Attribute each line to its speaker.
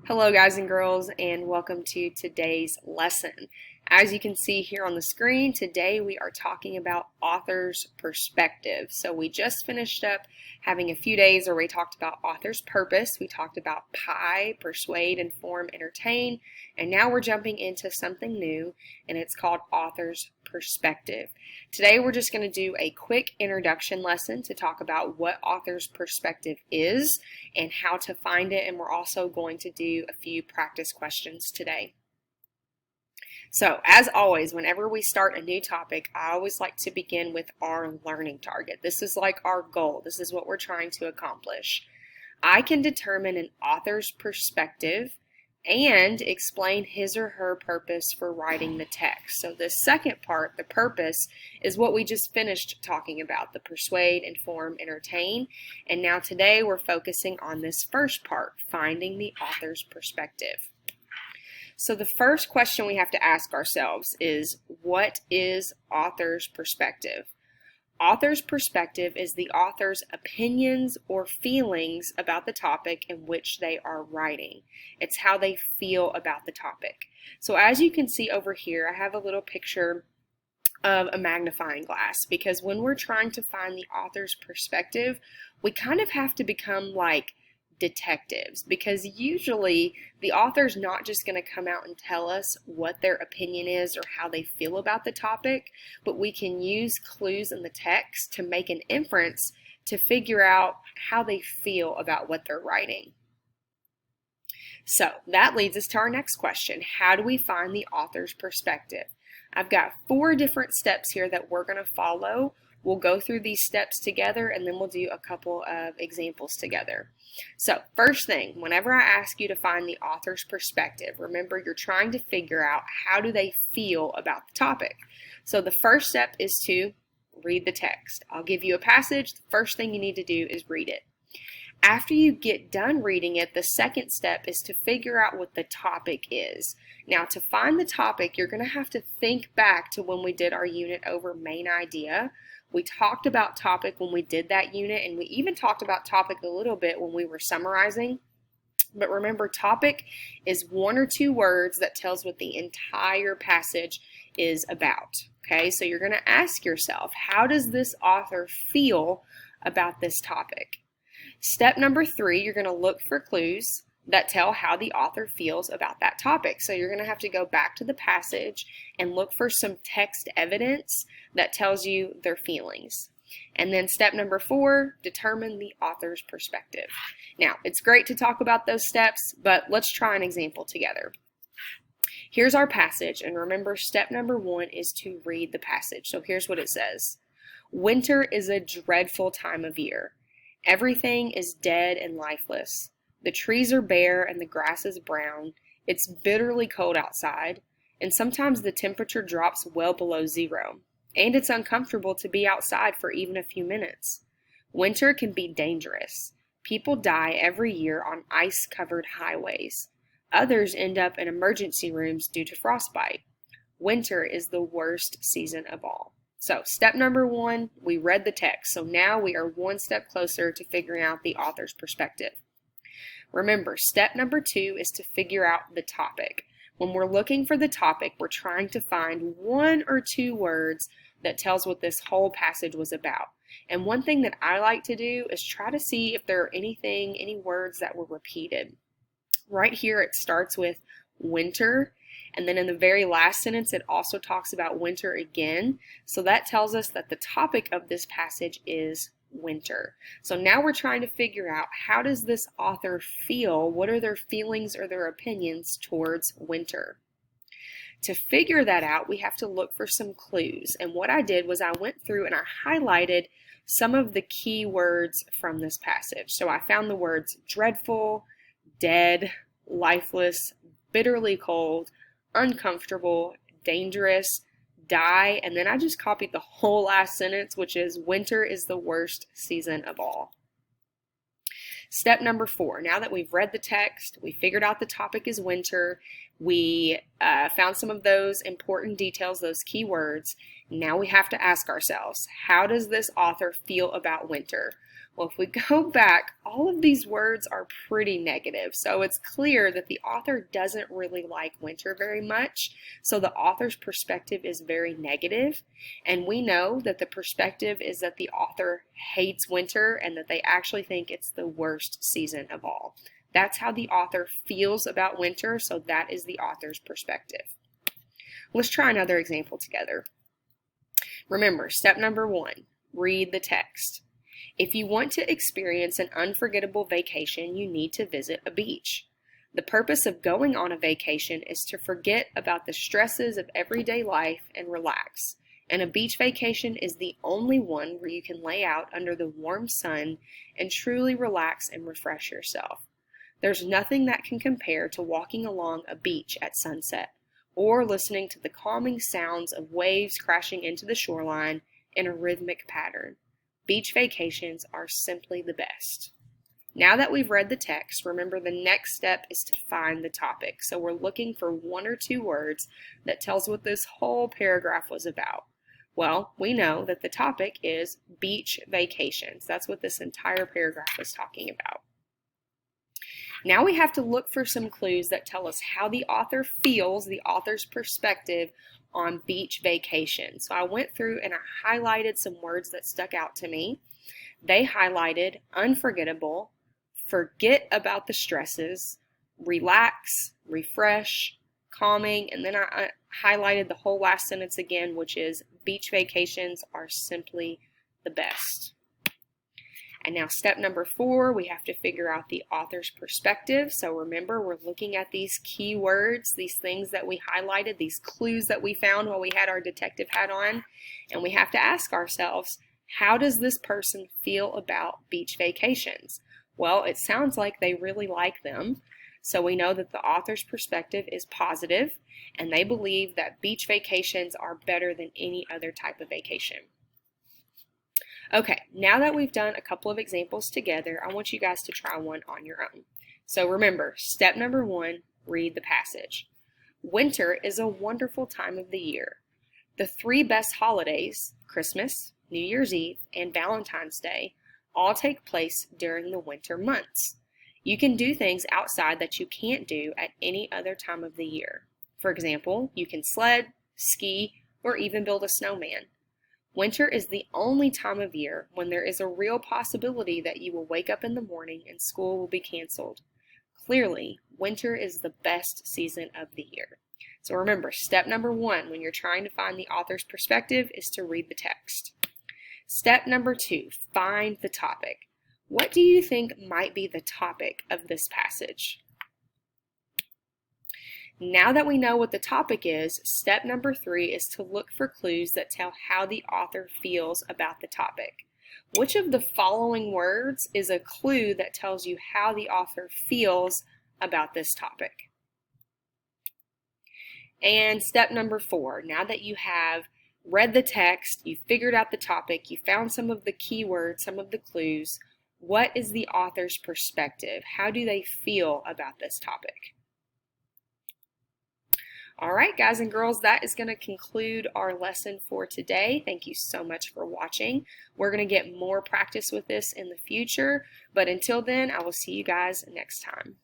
Speaker 1: Hello guys and girls, and welcome to today's lesson. As you can see here on the screen, today we are talking about author's perspective. So we just finished up having a few days where we talked about author's purpose, we talked about PIE, persuade, inform, entertain, and now we're jumping into something new, and it's called author's perspective. Today we're just going to do a quick introduction lesson to talk about what author's perspective is and how to find it, and we're also going to do a few practice questions today. So as always, whenever we start a new topic, I always like to begin with our learning target. This is like our goal. This is what we're trying to accomplish. I can determine an author's perspective and explain his or her purpose for writing the text. So the second part, the purpose, is what we just finished talking about, the persuade, inform, entertain. And now today we're focusing on this first part, finding the author's perspective. So the first question we have to ask ourselves is, what is author's perspective? Author's perspective is the author's opinions or feelings about the topic in which they are writing. It's how they feel about the topic. So as you can see over here, I have a little picture of a magnifying glass, because when we're trying to find the author's perspective, we kind of have to become like detectives, because usually the author's not just going to come out and tell us what their opinion is or how they feel about the topic, but we can use clues in the text to make an inference to figure out how they feel about what they're writing. So that leads us to our next question. How do we find the author's perspective? I've got 4 different steps here that we're going to follow. We'll go through these steps together, and then we'll do a couple of examples together. So first thing, whenever I ask you to find the author's perspective, remember you're trying to figure out how do they feel about the topic. So the first step is to read the text. I'll give you a passage. The first thing you need to do is read it. After you get done reading it, the second step is to figure out what the topic is. Now, to find the topic, you're going to have to think back to when we did our unit over main idea. We talked about topic when we did that unit, and we even talked about topic a little bit when we were summarizing. But remember, topic is 1 or 2 words that tells what the entire passage is about. Okay, so you're going to ask yourself, how does this author feel about this topic? Step number 3, you're going to look for clues that tell how the author feels about that topic. So you're going to have to go back to the passage and look for some text evidence that tells you their feelings. And then step number 4, determine the author's perspective. Now, it's great to talk about those steps, but let's try an example together. Here's our passage, and remember, step number 1 is to read the passage. So here's what it says. Winter is a dreadful time of year. Everything is dead and lifeless. The trees are bare and the grass is brown. It's bitterly cold outside, and sometimes the temperature drops well below 0. And it's uncomfortable to be outside for even a few minutes. Winter can be dangerous. People die every year on ice-covered highways. Others end up in emergency rooms due to frostbite. Winter is the worst season of all. So step number 1, we read the text. So now we are 1 step closer to figuring out the author's perspective. Remember, step number 2 is to figure out the topic. When we're looking for the topic, we're trying to find 1 or 2 words that tells what this whole passage was about. And one thing that I like to do is try to see if there are any words that were repeated. Right here it starts with winter, and then in the very last sentence it also talks about winter again. So that tells us that the topic of this passage is winter. So now we're trying to figure out, how does this author feel? What are their feelings or their opinions towards winter? To figure that out, we have to look for some clues. And what I did was I went through and I highlighted some of the key words from this passage. So I found the words dreadful, dead, lifeless, bitterly cold, uncomfortable, dangerous, die, and then I just copied the whole last sentence, which is winter is the worst season of all. Step number 4, now that we've read the text, we figured out the topic is winter, we found some of those important details, those key words, now we have to ask ourselves, how does this author feel about winter? Well, if we go back, all of these words are pretty negative. So it's clear that the author doesn't really like winter very much. So the author's perspective is very negative. And we know that the perspective is that the author hates winter and that they actually think it's the worst season of all. That's how the author feels about winter, so that is the author's perspective. Let's try another example together. Remember, step number 1, read the text. If you want to experience an unforgettable vacation, you need to visit a beach. The purpose of going on a vacation is to forget about the stresses of everyday life and relax. And a beach vacation is the only one where you can lay out under the warm sun and truly relax and refresh yourself. There's nothing that can compare to walking along a beach at sunset or listening to the calming sounds of waves crashing into the shoreline in a rhythmic pattern. Beach vacations are simply the best. Now that we've read the text, remember the next step is to find the topic. So we're looking for 1 or 2 words that tells what this whole paragraph was about. Well, we know that the topic is beach vacations. That's what this entire paragraph is talking about. Now we have to look for some clues that tell us how the author feels, the author's perspective on beach vacation. So I went through and I highlighted some words that stuck out to me. They highlighted unforgettable, forget about the stresses, relax, refresh, calming, and then I highlighted the whole last sentence again, which is beach vacations are simply the best. And now step number 4, we have to figure out the author's perspective. So remember, we're looking at these key words, these things that we highlighted, these clues that we found while we had our detective hat on. And we have to ask ourselves, how does this person feel about beach vacations? Well, it sounds like they really like them. So we know that the author's perspective is positive, and they believe that beach vacations are better than any other type of vacation. Okay, now that we've done a couple of examples together, I want you guys to try one on your own. So remember, step number 1, read the passage. Winter is a wonderful time of the year. The 3 best holidays, Christmas, New Year's Eve, and Valentine's Day, all take place during the winter months. You can do things outside that you can't do at any other time of the year. For example, you can sled, ski, or even build a snowman. Winter is the only time of year when there is a real possibility that you will wake up in the morning and school will be canceled. Clearly, winter is the best season of the year. So remember, step number 1 when you're trying to find the author's perspective is to read the text. Step number 2, find the topic. What do you think might be the topic of this passage? Now that we know what the topic is, step number 3 is to look for clues that tell how the author feels about the topic. Which of the following words is a clue that tells you how the author feels about this topic? And step number 4, now that you have read the text, you figured out the topic, you found some of the keywords, some of the clues, what is the author's perspective? How do they feel about this topic? All right, guys and girls, that is going to conclude our lesson for today. Thank you so much for watching. We're going to get more practice with this in the future, but until then, I will see you guys next time.